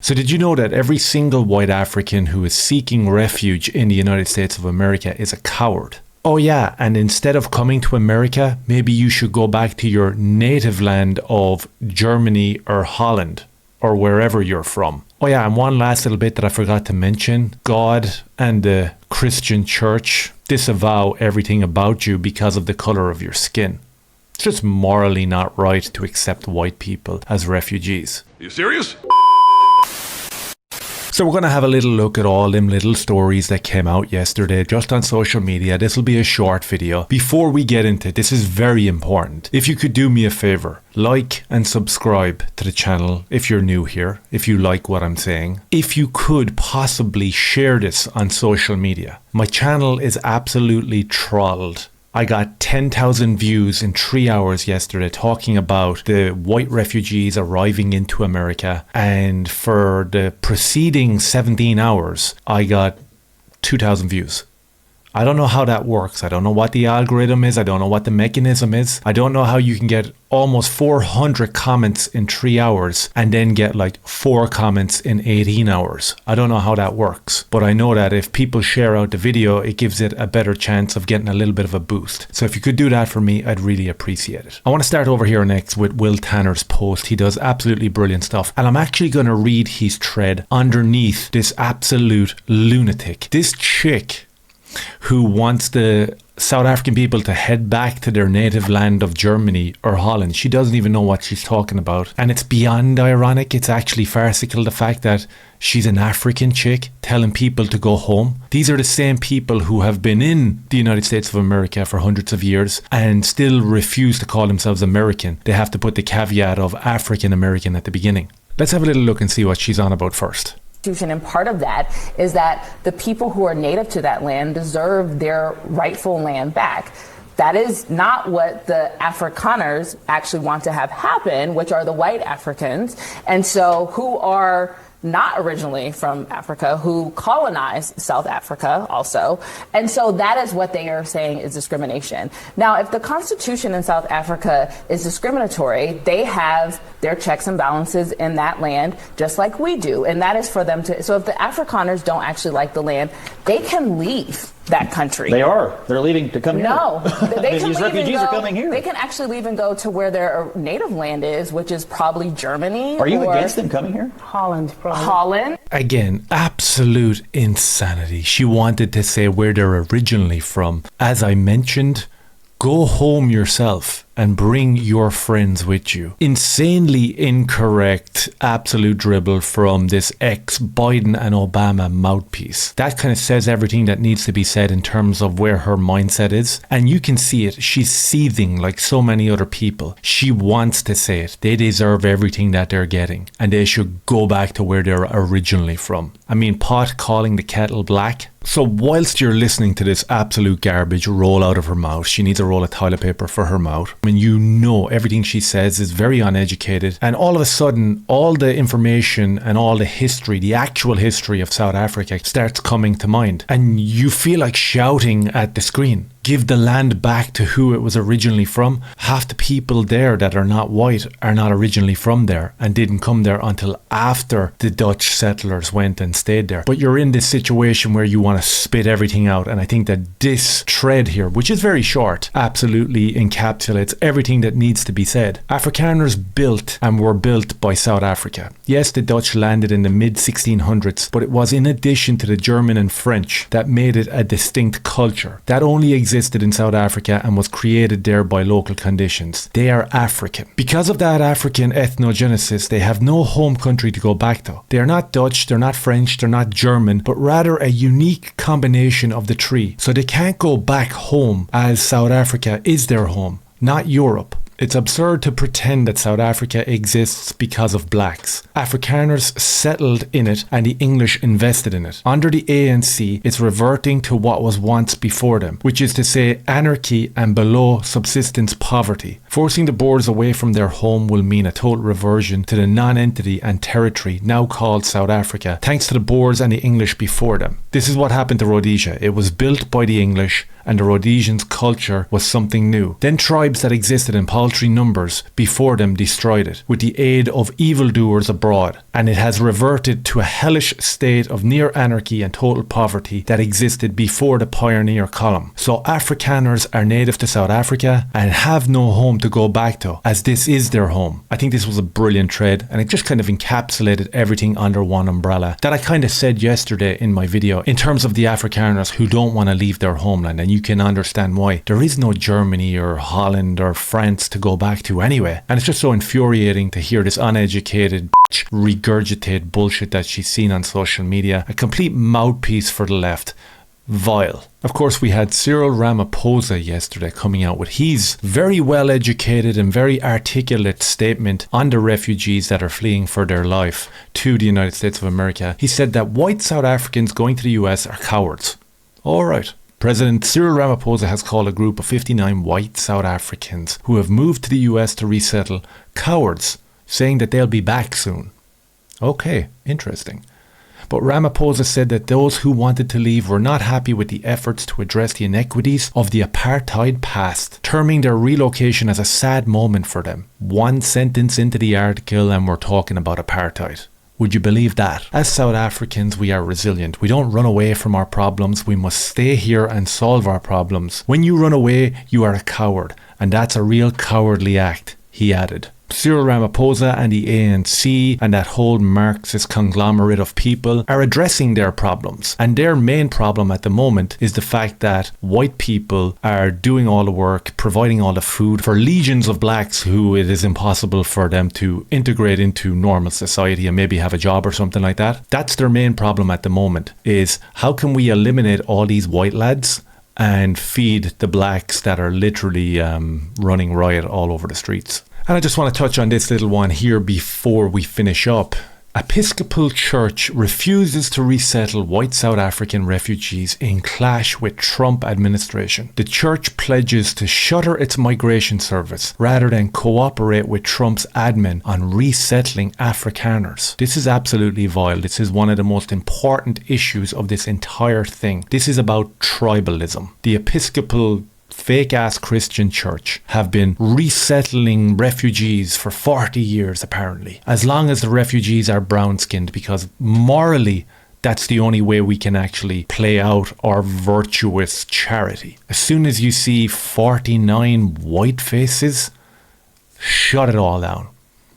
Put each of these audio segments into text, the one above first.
So did you know that every single white African who is seeking refuge in the United States of America is a coward? Oh yeah, and instead of coming to America, maybe you should go back to your native land of Germany or Holland or wherever you're from. Oh yeah, and one last little bit that I forgot to mention. God and the Christian church disavow everything about you because of the color of your skin. It's just morally not right to accept white people as refugees. Are you serious? So we're going to have a little look at all them little stories that came out yesterday just on social media. This will be a short video. Before we get into it, this is very important. If you could do me a favor, like and subscribe to the channel if you're new here, if you like what I'm saying. If you could possibly share this on social media. My channel is absolutely trolled. I got 10,000 views in 3 hours yesterday talking about the white refugees arriving into America, and for the preceding 17 hours I got 2,000 views. I don't know how that works. I don't know what the algorithm is. I don't know what the mechanism is. I don't know how you can get almost 400 comments in 3 hours and then get like 4 comments in 18 hours. I don't know how that works, but I know that if people share out the video, it gives it a better chance of getting a little bit of a boost. So if you could do that for me, I'd really appreciate it. I want to start over here next with Will Tanner's post. He does absolutely brilliant stuff, and I'm actually going to read his thread underneath this absolute lunatic. This chick who wants the South African people to head back to their native land of Germany or Holland. She doesn't even know what she's talking about. And it's beyond ironic. It's actually farcical, the fact that she's an African chick telling people to go home. These are the same people who have been in the United States of America for hundreds of years and still refuse to call themselves American. They have to put the caveat of African American at the beginning. Let's have a little look and see what she's on about first. And part of that is that the people who are native to that land deserve their rightful land back. That is not what the Afrikaners actually want to have happen, which are the white Africans, and so who are not originally from Africa, who colonized South Africa also. And so that is what they are saying is discrimination. Now, if the Constitution in South Africa is discriminatory, they have their checks and balances in that land, just like we do. And that is for them to, so if the Afrikaners don't actually like the land, they can leave that country. They are. They're leaving to come here. No. They can These leave refugees and go, are coming here. They can actually leave and go to where their native land is, which is probably Germany. Are you against them coming here? Holland, probably. Holland. Again, absolute insanity. She wanted to say where they're originally from. As I mentioned, go home yourself and bring your friends with you. Insanely incorrect, absolute dribble from this ex-Biden and Obama mouthpiece. That kind of says everything that needs to be said in terms of where her mindset is. And you can see it. She's seething like so many other people. She wants to say it. They deserve everything that they're getting, and they should go back to where they're originally from. I mean, pot calling the kettle black. So whilst you're listening to this absolute garbage roll out of her mouth, she needs a roll of toilet paper for her mouth. I mean, you know everything she says is very uneducated, and all of a sudden all the information and all the history, the actual history of South Africa starts coming to mind, and you feel like shouting at the screen. Give the land back to who it was originally from. Half the people there that are not white are not originally from there and didn't come there until after the Dutch settlers went and stayed there. But you're in this situation where you want to spit everything out, and I think that this thread here, which is very short, absolutely encapsulates everything that needs to be said. Afrikaners built and were built by South Africa. Yes, the Dutch landed in the mid-1600s, but it was in addition to the German and French that made it a distinct culture that only existed in South Africa and was created there by local conditions. They are African. Because of that African ethnogenesis, they have no home country to go back to. They are not Dutch, they're not French, they're not German, but rather a unique combination of the three. So they can't go back home as South Africa is their home, not Europe. It's absurd to pretend that South Africa exists because of blacks. Afrikaners settled in it and the English invested in it. Under the ANC, it's reverting to what was once before them, which is to say anarchy and below subsistence poverty. Forcing the Boers away from their home will mean a total reversion to the non-entity and territory now called South Africa, thanks to the Boers and the English before them. This is what happened to Rhodesia. It was built by the English, and the Rhodesians' culture was something new. Then tribes that existed in paltry numbers before them destroyed it, with the aid of evildoers abroad, and it has reverted to a hellish state of near anarchy and total poverty that existed before the pioneer column. So Afrikaners are native to South Africa and have no home to go back to, as this is their home. I think this was a brilliant thread, and it just kind of encapsulated everything under one umbrella that I kind of said yesterday in my video in terms of the Afrikaners who don't want to leave their homeland, and you can understand why. There is no Germany or Holland or France to go back to anyway, and it's just so infuriating to hear this uneducated bitch regurgitate bullshit that she's seen on social media. A complete mouthpiece for the left. Vile. Of course, we had Cyril Ramaphosa yesterday coming out with his very well educated and very articulate statement on the refugees that are fleeing for their life to the United States of America. He said that white South Africans going to the US are cowards. All right. President Cyril Ramaphosa has called a group of 59 white South Africans who have moved to the US to resettle cowards, saying that they'll be back soon. Okay, interesting. But Ramaphosa said that those who wanted to leave were not happy with the efforts to address the inequities of the apartheid past, terming their relocation as a sad moment for them. One sentence into the article and we're talking about apartheid. Would you believe that? As South Africans, we are resilient. We don't run away from our problems. We must stay here and solve our problems. When you run away, you are a coward, and that's a real cowardly act, he added. Cyril Ramaphosa and the ANC and that whole Marxist conglomerate of people are addressing their problems. And their main problem at the moment is the fact that white people are doing all the work, providing all the food for legions of blacks who it is impossible for them to integrate into normal society and maybe have a job or something like that. That's their main problem at the moment, is how can we eliminate all these white lads and feed the blacks that are literally running riot all over the streets. And I just want to touch on this little one here before we finish up. Episcopal Church refuses to resettle white South African refugees in clash with Trump administration. The church pledges to shutter its migration service rather than cooperate with Trump's admin on resettling Afrikaners. This is absolutely vile. This is one of the most important issues of this entire thing. This is about tribalism. The Episcopal fake-ass Christian church have been resettling refugees for 40 years apparently, as long as the refugees are brown-skinned, because morally that's the only way we can actually play out our virtuous charity. As soon as you see 49 white faces, shut it all down.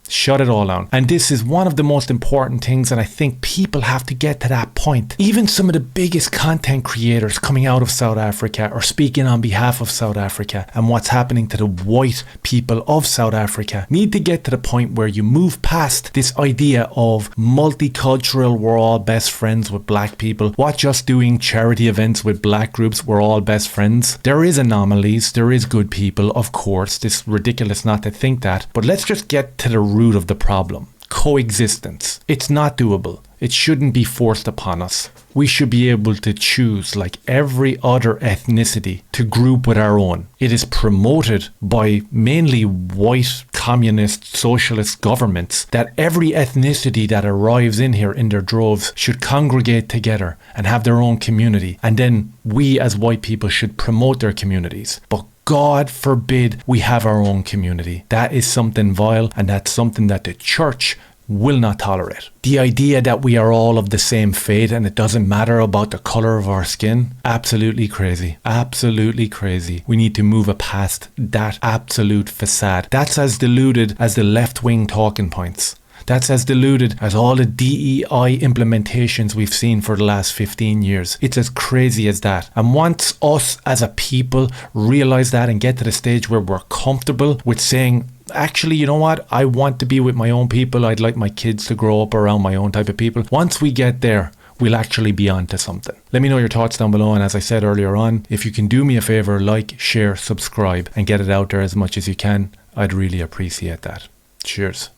Shut it all down. And this is one of the most important things, and I think people have to get to that point. Even some of the biggest content creators coming out of South Africa or speaking on behalf of South Africa and what's happening to the white people of South Africa need to get to the point where you move past this idea of multicultural, we're all best friends with black people, what just doing charity events with black groups, we're all best friends. There is anomalies, there is good people, of course. It's ridiculous not to think that, but let's just get to the root of the problem. Coexistence. It's not doable. It shouldn't be forced upon us. We should be able to choose, like every other ethnicity, to group with our own. It is promoted by mainly white communist socialist governments that every ethnicity that arrives in here in their droves should congregate together and have their own community, and then we as white people should promote their communities. But God forbid we have our own community. That is something vile, and that's something that the church will not tolerate. The idea that we are all of the same fate and it doesn't matter about the color of our skin, absolutely crazy. Absolutely crazy. We need to move past that absolute facade. That's as deluded as the left-wing talking points. That's as deluded as all the DEI implementations we've seen for the last 15 years. It's as crazy as that. And once us as a people realize that and get to the stage where we're comfortable with saying, actually, you know what? I want to be with my own people. I'd like my kids to grow up around my own type of people. Once we get there, we'll actually be onto something. Let me know your thoughts down below. And as I said earlier on, if you can do me a favor, like, share, subscribe, and get it out there as much as you can, I'd really appreciate that. Cheers.